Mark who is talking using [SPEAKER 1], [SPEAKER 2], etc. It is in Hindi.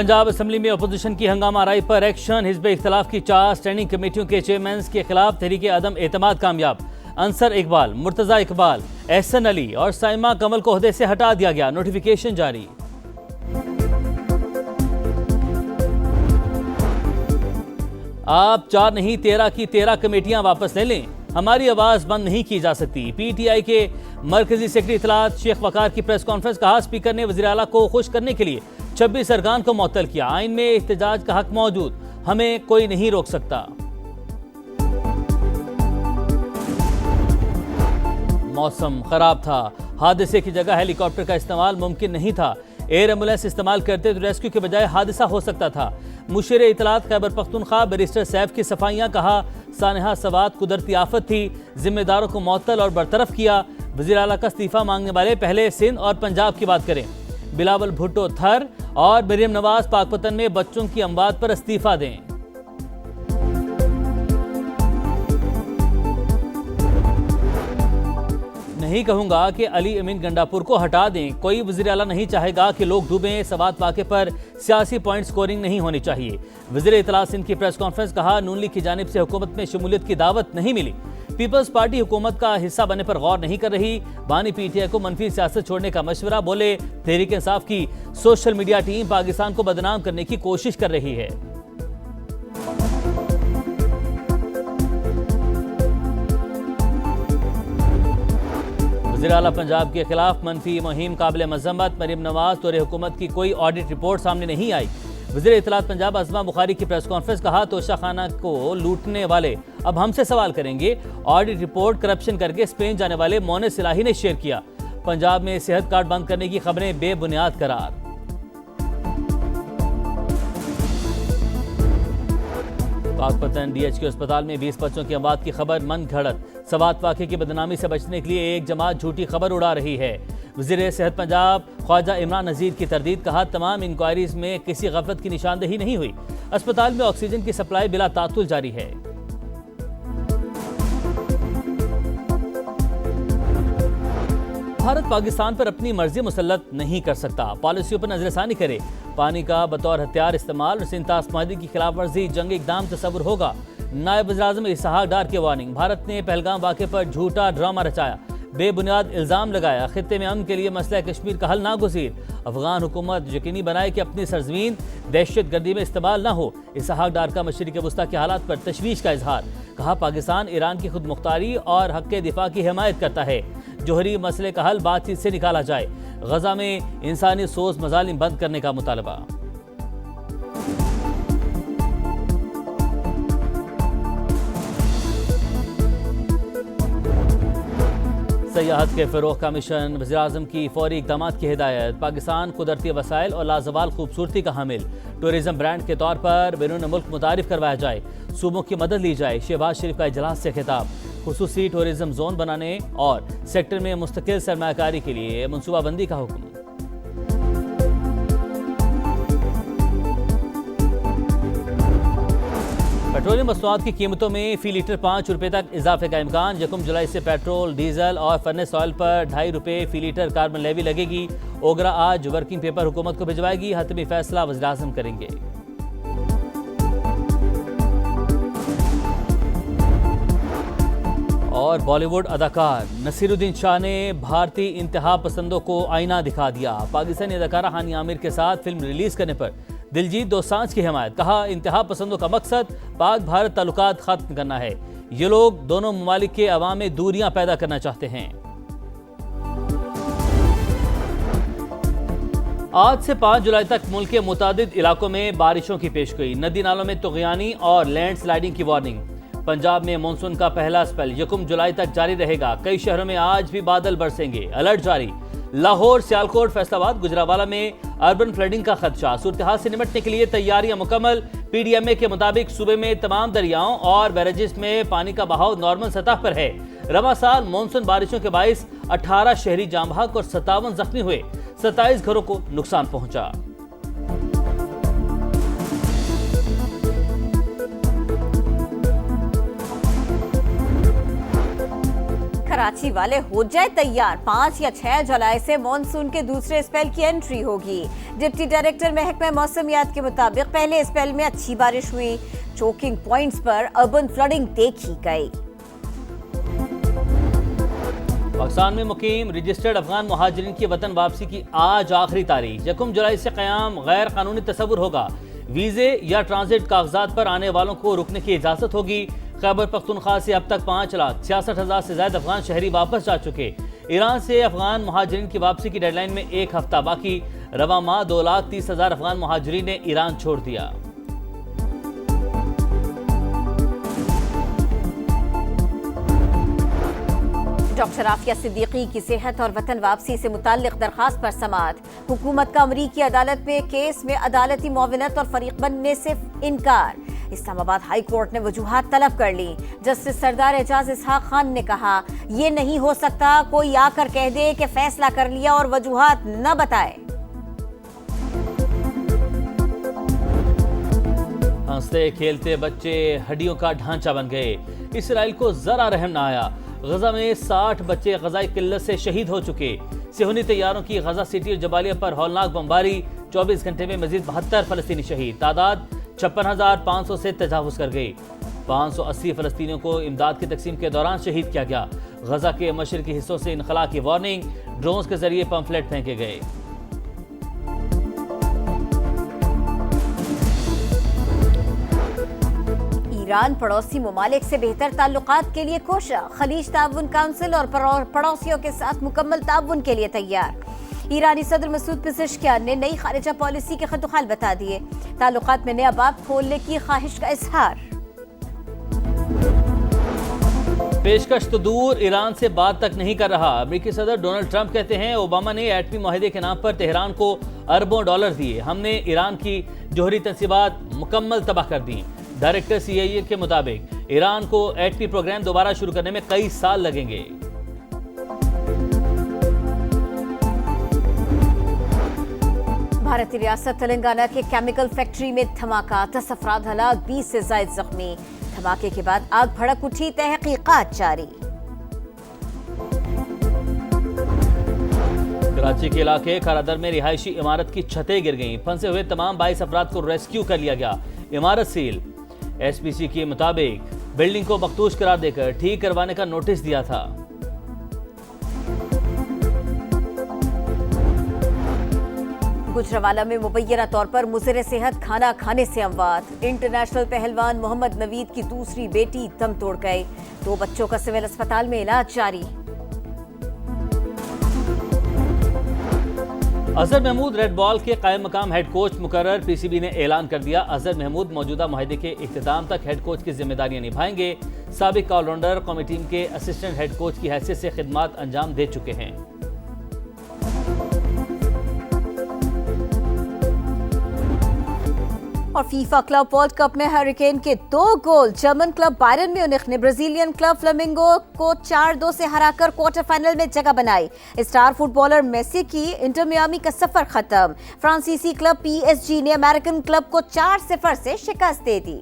[SPEAKER 1] पंजाब असम्बली में अपोजिशन की हंगामा राय पर एक्शन। हिज़्ब इख्तिलाफ की 4 स्टैंडिंग कमेटियों के चेयरमैन के खिलाफ तहरीक अदम एतमाद कामयाब। अंसर इकबाल, मुर्तजा इकबाल, एहसन अली और साइमा कमल को ओहदे से हटा दिया गया। नोटिफिकेशन जारी। आप 4 नहीं 13 की 13 कमेटियां वापस ले लें, हमारी आवाज बंद नहीं की जा सकती। पीटीआई के मरकजी सेक्रेटरी इत्तलात शेख वकार की प्रेस कॉन्फ्रेंस। कहा, स्पीकर ने वज़ीर आला को खुश करने के लिए 26 अरकान को मुअत्तल किया। आइन में इहतजाज का हक मौजूद, हमें कोई नहीं रोक सकता। मौसम खराब था, हादसे की जगह हेलीकॉप्टर का इस्तेमाल मुमकिन नहीं था। एयर एम्बुलेंस इस्तेमाल करते तो रेस्क्यू के बजाय हादसा हो सकता था। मुशीर इत्तलात खैबर पख्तूनख्वा बैरिस्टर सैफ की सफाइयां। कहा, सानहा सवात कुदरती आफत थी, जिम्मेदारों को मुअत्तल और बरतरफ किया। वज़ीर आला का इस्तीफा मांगने वाले पहले सिंध और पंजाब की बात करें। बिलावल भुट्टो थर और मरियम नवाज पाकपतन में बच्चों की अमवात पर इस्तीफा दें। नहीं कहूंगा कि अली अमीन गंडापुर को हटा दें। कोई वज़ीर आला नहीं चाहेगा कि लोग डूबें। सवात वाक़े पर सियासी पॉइंट स्कोरिंग नहीं होनी चाहिए। वज़ीर इत्तलात सिंध की प्रेस कॉन्फ्रेंस। कहा, नून लीग की जानिब से हुकूमत में शमूलियत की दावत नहीं मिली। पीपल्स पार्टी हुकूमत का हिस्सा बनने पर गौर नहीं कर रही। बानी पीटीआई को मनफी सियासत छोड़ने का मशवरा। बोले, तहरीक इंसाफ की सोशल मीडिया टीम पाकिस्तान को बदनाम करने की कोशिश कर रही है। वज़ीर आला पंजाब के खिलाफ मनफी मुहिम काबिल मज़म्मत। मरियम नवाज दौरे हुकूमत की कोई ऑडिट रिपोर्ट सामने नहीं आई। वज़ीर इत्तलात पंजाब अज़मा बुखारी की प्रेस कॉन्फ्रेंस। कहा, तोशा खाना को लूटने वाले अब हमसे सवाल करेंगे। ऑडिट रिपोर्ट करप्शन करके स्पेन जाने वाले मोने सिलाही ने शेयर किया। पंजाब में सेहत कार्ड बंद करने की खबरें बेबुनियाद करार। पाकपतन डीएचक्यू अस्पताल में 20 बच्चों की अमवात की खबर मन घड़त। सवात वाक़े की बदनामी से बचने के लिए एक जमात झूठी खबर उड़ा रही है। वज़ीर सेहत पंजाब ख्वाजा इमरान नज़ीर की तरदीद। कहा, तमाम इंक्वायरीज में किसी गफलत की निशानदेही नहीं हुई। अस्पताल में ऑक्सीजन की सप्लाई बिला तातुल जारी है। भारत पाकिस्तान पर अपनी मर्जी मुसल्लत नहीं कर सकता। पॉलिसियों पर नजरसानी करे। पानी का बतौर हथियार इस्तेमाल और सिंतास माहदी की खिलाफ वर्जी जंग इकदाम तस्वुर होगा। नायब वज़ीर-ए-आज़म इसहाक डार की वार्निंग। भारत ने पहलगाम वाक़े पर झूठा ड्रामा रचाया, बेबुनियाद इल्ज़ाम लगाया। खित्ते में अमन के लिए मसला कश्मीर का हल नागुज़ीर। अफगान हुकूमत यकीनी बनाए कि अपनी सरजमीन दहशत गर्दी में इस्तेमाल न हो। इसहाक डार का मशरिक़ वस्ता के हालात पर तशवीश का इजहार। कहा, पाकिस्तान ईरान की खुद मुख्तारी और हक़ दिफा की हिमायत करता है। जोहरी मसले का हल बातचीत से निकाला जाए। गजा में इंसानी सोच मजालिम बंद करने का मुतालबा। सयाहत के फ़रोग़ का मिशन। वज़ीर-ए-आज़म की फौरी इक़दामात की हिदायत। पाकिस्तान कुदरती वसाइल और लाजवाल खूबसूरती का हामिल। टूरिज़म ब्रांड के तौर पर बैरून मुल्क मुतारिफ करवाया जाए। सूबों की मदद ली जाए। शहबाज शरीफ का इजलास से खिताब। खुसूसी टूरिज़म जोन बनाने और सेक्टर में मुस्तकिल सरमायाकारी के लिए मनसूबाबंदी का हुक्म। पेट्रोलियम मसनूआत की कीमतों में फी लीटर 5 रुपये तक इजाफे का इम्कान। 1 जुलाई से पेट्रोल, डीजल और फर्नेस ऑयल पर 2.5 रुपये फी लीटर कार्बन लेवी लगेगी। ओगरा आज वर्किंग पेपर हुकूमत को भिजवाएगी। हतमी फैसला वज़ीर-ए-आज़म करेंगे। और बॉलीवुड अदाकार नसीरुद्दीन शाह ने भारतीय इंतहा पसंदों को आईना दिखा दिया। पाकिस्तानी अदाकारा हानी आमिर के साथ फिल्म रिलीज करने पर दिलजीत दोसांझ की हिमायत। कहा, इंतहा पसंदों का मकसद पाक भारत ताल्लुकात खत्म करना है। ये लोग दोनों ममालिक के अवाम में दूरियां पैदा करना चाहते हैं। आज से 5 जुलाई तक मुल्क के मुतादिद इलाकों में बारिशों की पेशगोई। नदी नालों में तुग़यानी और लैंडस्लाइडिंग की वार्निंग। पंजाब में मानसून का पहला स्पेल 1 जुलाई तक जारी रहेगा। कई शहरों में आज भी बादल बरसेंगे। अलर्ट जारी। लाहौर, सियालकोट, फैसलाबाद, गुजरावाला में अर्बन फ्लडिंग का खदशा। सूरत-ए-हाल से निपटने के लिए तैयारियां मुकम्मल। पीडीएमए के मुताबिक सूबे में तमाम दरियाओं और बैरेजेस में पानी का बहाव नॉर्मल सतह पर है। रवा साल मानसून बारिशों के बाइस 18 शहरी जाम बहक और 57 जख्मी हुए। 27 घरों को नुकसान पहुंचा।
[SPEAKER 2] कराची वाले हो जाए तैयार, 5 या 6 जुलाई से मॉनसून के दूसरे स्पेल की एंट्री होगी। डिप्टी डायरेक्टर महकमा मौसमियात के मुताबिक पहले स्पेल में अच्छी बारिश हुई, चोकिंग पॉइंट्स पर अर्बन फ्लडिंग देखी गई।
[SPEAKER 1] पाकिस्तान में मुकीम रजिस्टर्ड अफगान मुहाजिरीन की वतन वापसी की आज आखिरी तारीख। 1 जुलाई से क़याम गैर कानूनी तसव्वुर होगा। वीजे या ट्रांजिट कागजात पर आने वालों को रुकने की इजाजत होगी। खैबर पख्तूनख्वा से अब तक 5,66,000 से ज्यादा अफगान शहरी वापस जा चुके। ईरान से अफगान मुहाजिरीन की वापसी की डेडलाइन में 1 हफ्ता बाकी। रवा माह 2,30,000 अफगान मुहाजिरीन ने ईरान छोड़ दिया।
[SPEAKER 2] डॉक्टर आफिया सिद्दीकी की सेहत और वतन वापसी से मुताल्लिक दरखास्त पर समाअत। हुकूमत का अमरीकी अदालत में केस में अदालती मुआवनत और फरीक बनने से इनकार। इस्लामाबाद हाई कोर्ट ने वजूहात तलब कर ली। जस्टिस सरदार एजाज इसहाक खान ने कहा, ये नहीं हो सकता कोई आकर कह दे कि फैसला कर लिया और वजूहात न बताए।
[SPEAKER 1] हंसते खेलते बच्चे हड्डियों का ढांचा बन गए। इसराइल को जरा रहम न आया। गजा में 60 बच्चे गजाई किल्लत से शहीद हो चुके। सेहूनी तैयारों की गजा सिटी और जबालिया पर हौलनाक बमबारी। 24 घंटे में मजीद 72 फलस्तीनी शहीद। तादाद 56,500 से तजावुज कर गई। 580 फलस्तीनियों को इमदाद की तकसीम के दौरान शहीद किया गया। गजा के मशरकी हिस्सों से इनखला की वार्निंग। ड्रोन्स के जरिए पंफलेट फेंके गए।
[SPEAKER 2] ईरान पड़ोसी ममालिक से बेहतर ताल्लुकात के लिए कोशा। खलीज ताउन काउंसिल और पड़ोसियों के साथ मुकम्मल ताउन के लिए तैयार। ईरानी सदर मसूद पेज़ेश्कियान ने नई खारिजा पॉलिसी के खतुखाल बता दिए। ताल्लुकात में नया बाब खोलने की ख्वाहिश का इजहार।
[SPEAKER 1] पेशकश तो दूर, ईरान से बात तक नहीं कर रहा। अमेरिकी सदर डोनाल्ड ट्रंप कहते हैं, ओबामा ने एटमी मुआहदे के नाम पर तेहरान को अरबों डॉलर दिए। हमने ईरान की जोहरी तंसीबात मुकम्मल तबाह कर दी। डायरेक्टर CIA के मुताबिक ईरान को एटमी प्रोग्राम दोबारा शुरू करने में कई साल लगेंगे।
[SPEAKER 2] भारतीय रियासत तेलंगाना के केमिकल फैक्ट्री में धमाका, 10 अफराद हलाक, 20 से ज्यादा जख्मी। धमाके के बाद आग भड़क उठी, तहकीकात जारी।
[SPEAKER 1] कराची के इलाके खारादर में रिहायशी इमारत की छतें गिर गईं। फंसे हुए तमाम 22 अफराद को रेस्क्यू कर लिया गया। इमारत सील। SPC के मुताबिक बिल्डिंग को मखदूश करार देकर ठीक करवाने का नोटिस दिया था।
[SPEAKER 2] गुजरावाला में मुबैना तौर पर मुज़र सेहत खाना खाने से अमवात। इंटरनेशनल पहलवान मोहम्मद नवीद की दूसरी बेटी दम तोड़ गए। 2 बच्चों का सिविल अस्पताल में इलाज जारी।
[SPEAKER 1] अजहर महमूद रेड बॉल के कायम मकाम हेड कोच मुकर्रर। PCB ने ऐलान कर दिया, अजहर महमूद मौजूदा मुआहदे के इख्तिताम तक हेड कोच की जिम्मेदारियां निभाएंगे। साबिक ऑलराउंडर कौमी टीम के असिस्टेंट हेड कोच की हैसियत से खिदमात अंजाम दे चुके हैं।
[SPEAKER 2] और फीफा क्लब वर्ल्ड कप में हरिकेन के 2 गोल। जर्मन क्लब बायरन म्यूनिख ने ब्राजीलियन क्लब फ्लामिंगो को 4-2 से हराकर क्वार्टर फाइनल में जगह बनाई। स्टार फुटबॉलर मेसी की इंटर मियामी का सफर खत्म। फ्रांसीसी क्लब PSG ने अमेरिकन क्लब को 4-0 से शिकस्त दे दी।